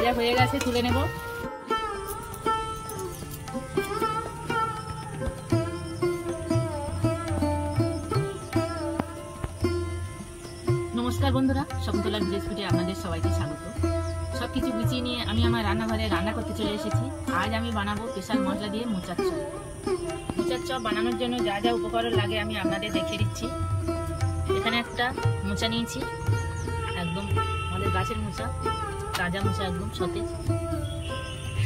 ভাজা হয়ে গেছে, তুলে নেব। নমস্কার বন্ধুরা, শকুন্তলা ভিলেজ ফুডে আপনাদের সবাইকে স্বাগত। সবকিছু গুছিয়ে নিয়ে আমি আমার রান্নাঘরে রান্না করতে চলে এসেছি। আজ আমি বানাবো স্পেশাল মশলা দিয়ে মোচার চপ। মোচার চপ বানানোর জন্য যা যা উপকরণ লাগে আমি আপনাদের দেখিয়ে দিচ্ছি। এখানে একটা মোচা নিয়েছি, একদম আমাদের গাছের মোচা, তাজা মোচা, একদম সতেজ।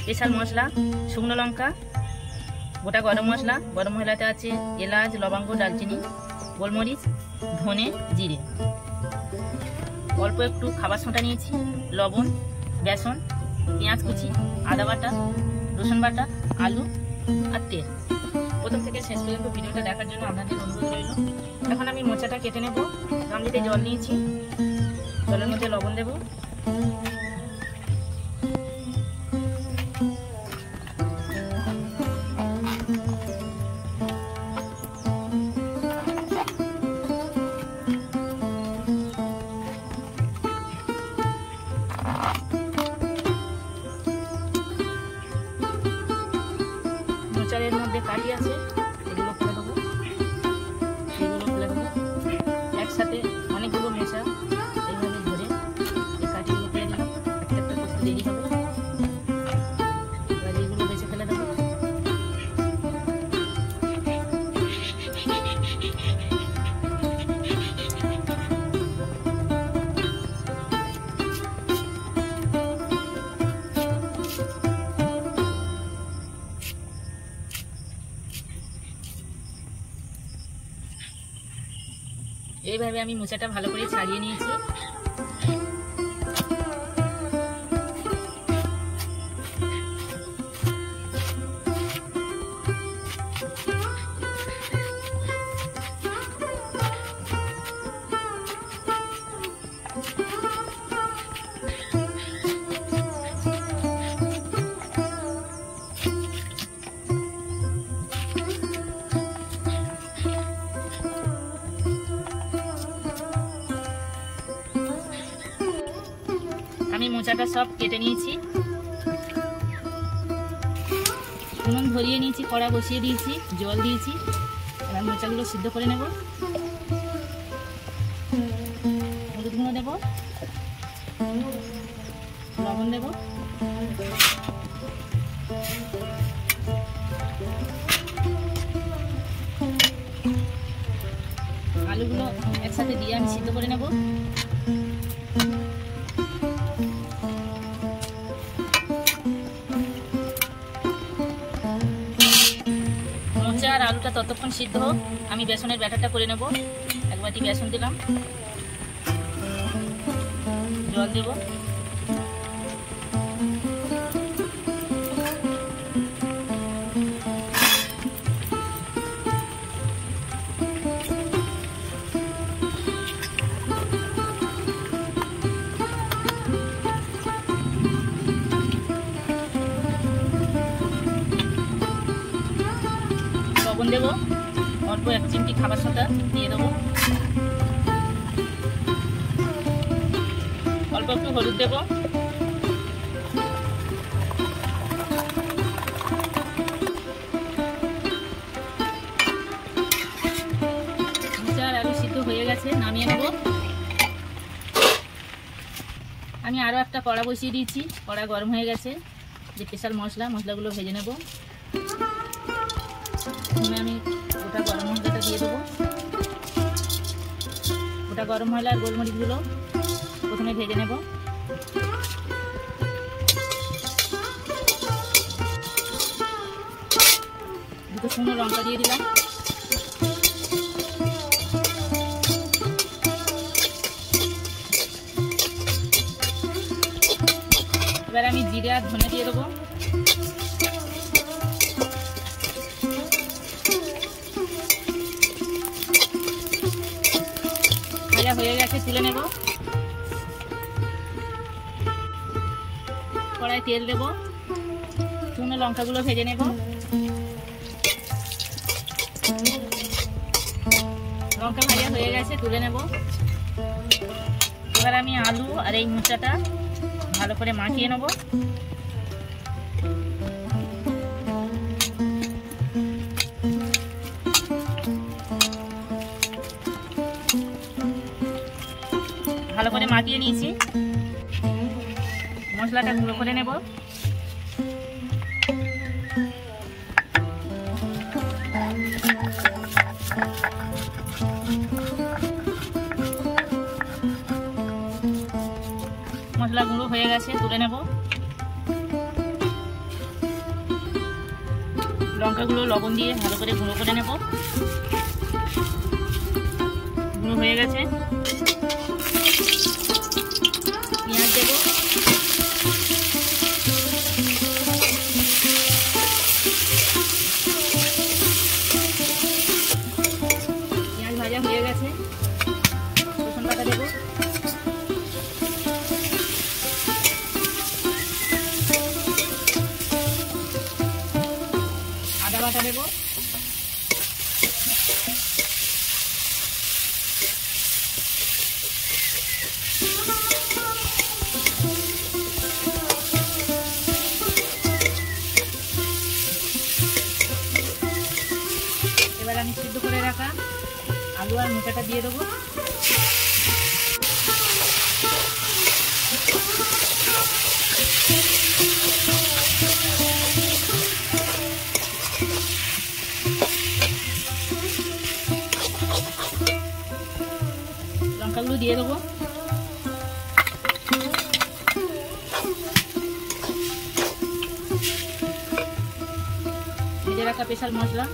স্পেশাল মশলা: শুকনো লঙ্কা, গোটা গরম মশলা, গরম মশলাতে আছে এলাচ, লবঙ্গ, দারচিনি, গোলমরিচ, ধনে, জিরে। অল্প একটু খাবার সোঁটা নিয়েছি, লবণ, বেসন, পেঁয়াজ কুচি, আদা বাটা, রসুন বাটা, আলু আর তেল। প্রথম থেকে শেষ পর্যন্ত ভিডিওটা দেখার জন্য আপনাদের অনুরোধ রইল। এখন আমি মোচাটা কেটে নেব। গামলিতে জল নিয়েছি, জলের মধ্যে লবণ দেব। মোচারের মধ্যে কাঠি আছে, এগুলো ফেলে দেবো, এগুলো ফেলে দেবো। একসাথে অনেকগুলো মোচা এইভাবে ধরে এই কাঠিগুলো ফেলে দিলাম, একটা একটা করতে দেরি হবে। এবার এইগুলো বেছে ফেলে দেবো। এইভাবে আমি মোচাটা ভালো করে ছাড়িয়ে নিয়েছি। আমি মোচাটা সব কেটে নিয়েছি, উনুন ধরিয়ে নিয়েছি, কড়া বসিয়ে দিয়েছি, জল দিয়েছি। এবার মোচাগুলো সিদ্ধ করে নেব। হলুদ গুঁড়ো দেব, লবণ দেব, আলুগুলো একসাথে দিয়ে আমি সিদ্ধ করে নেব। আর আলুটা ততক্ষণ সিদ্ধ হোক, আমি বেসনের ব্যাটারটা করে নেব। এক বাটি বেসন দিলাম, জল দেব, লবণ দেব, অল্প 1 চিমটি খাবার সোডা দিয়ে দেবো, অল্প একটু হলুদ দেব, মোচা আর আলু সিদ্ধ হয়ে গেছে, নামিয়ে নেব। আমি আরও একটা কড়া বসিয়ে দিয়েছি, কড়া গরম হয়ে গেছে। যে স্পেশাল মশলাগুলো ভেজে নেব। আমি গোটা গরম মশলাটা দিয়ে দেবো। গোটা গরম মশলা আর গোলমরিচগুলো প্রথমে ভেজে নেব। দুটো শুকনো লঙ্কা দিয়ে দিলাম। এবার আমি জিরে আর ধনে দিয়ে দেবো। ভাজা হয়ে গেছে, তুলে নেব। কড়াই তেল দেব, শুকনো লঙ্কাগুলো ভেজে নেব। লঙ্কা ভাজা হয়ে গেছে, তুলে নেব। এবার আমি আলু আর এই মোচাটা ভালো করে মাখিয়ে নেব। ভালো করে মাখিয়ে নিয়েছি, মশলাটা গুঁড়ো করে নেব। মশলা গুঁড়ো হয়ে গেছে, তুলে নেব। লঙ্কাগুলো লবণ দিয়ে ভালো করে গুঁড়ো করে নেব। গুঁড়ো হয়ে গেছে, পেঁয়াজ দেব। পেঁয়াজ ভাজা হয়ে গেছে, রসুন বাটা দেব। আদা বাটা দেব। এবার আমি সিদ্ধ করে রাখা আলু আর মোচাটা দিয়ে দেবো। লঙ্কাগুলো দিয়ে দেবো। ভেজে রাখা স্পেশাল মশলা,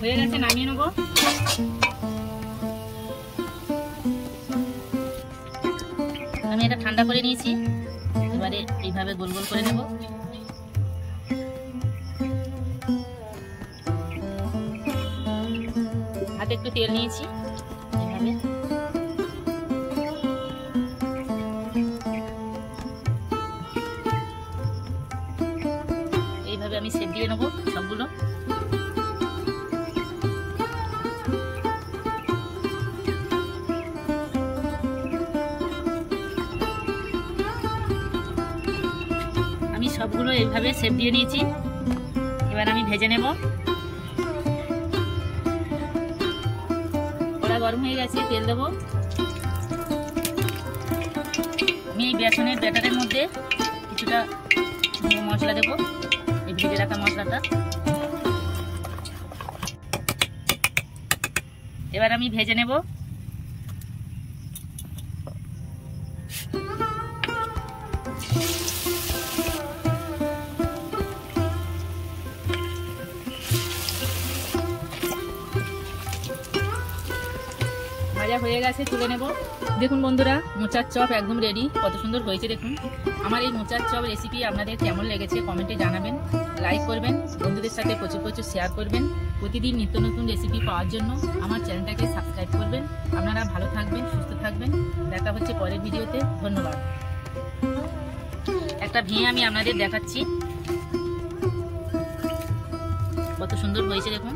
হয়ে গেছে, নামিয়ে নেব। আমি এটা ঠান্ডা করে নিয়েছি, এবারে এইভাবে গোল গোল করে নেব। হাতে একটু তেল নিয়েছি, এইভাবে এইভাবে আমি শেপ দিয়ে নেব সবগুলো। আমি সবগুলো এইভাবে শেপ দিয়ে নিয়েছি, এবার আমি ভেজে নেব। কড়া গরম হয়ে গেছে, তেল দেবো। আমি এই বেসনের ব্যাটারের মধ্যে কিছুটা মশলা দেবো, এই ভেজে রাখা মশলাটা। এবার আমি ভেজে নেব। ভাজা হয়ে গেছে, তুলে নেব। দেখুন বন্ধুরা, মোচার চপ একদম রেডি। কত সুন্দর হয়েছে দেখুন। আমার এই মোচার চপ রেসিপি আপনাদের কেমন লেগেছে কমেন্টে জানাবেন, লাইক করবেন, বন্ধুদের সাথে প্রচুর প্রচুর শেয়ার করবেন। প্রতিদিন নিত্য নতুন রেসিপি পাওয়ার জন্য আমার চ্যানেলটাকে সাবস্ক্রাইব করবেন। আপনারা ভালো থাকবেন, সুস্থ থাকবেন। দেখা হচ্ছে পরের ভিডিওতে। ধন্যবাদ। একটা ভেঙে আমি আপনাদের দেখাচ্ছি, কত সুন্দর হয়েছে দেখুন।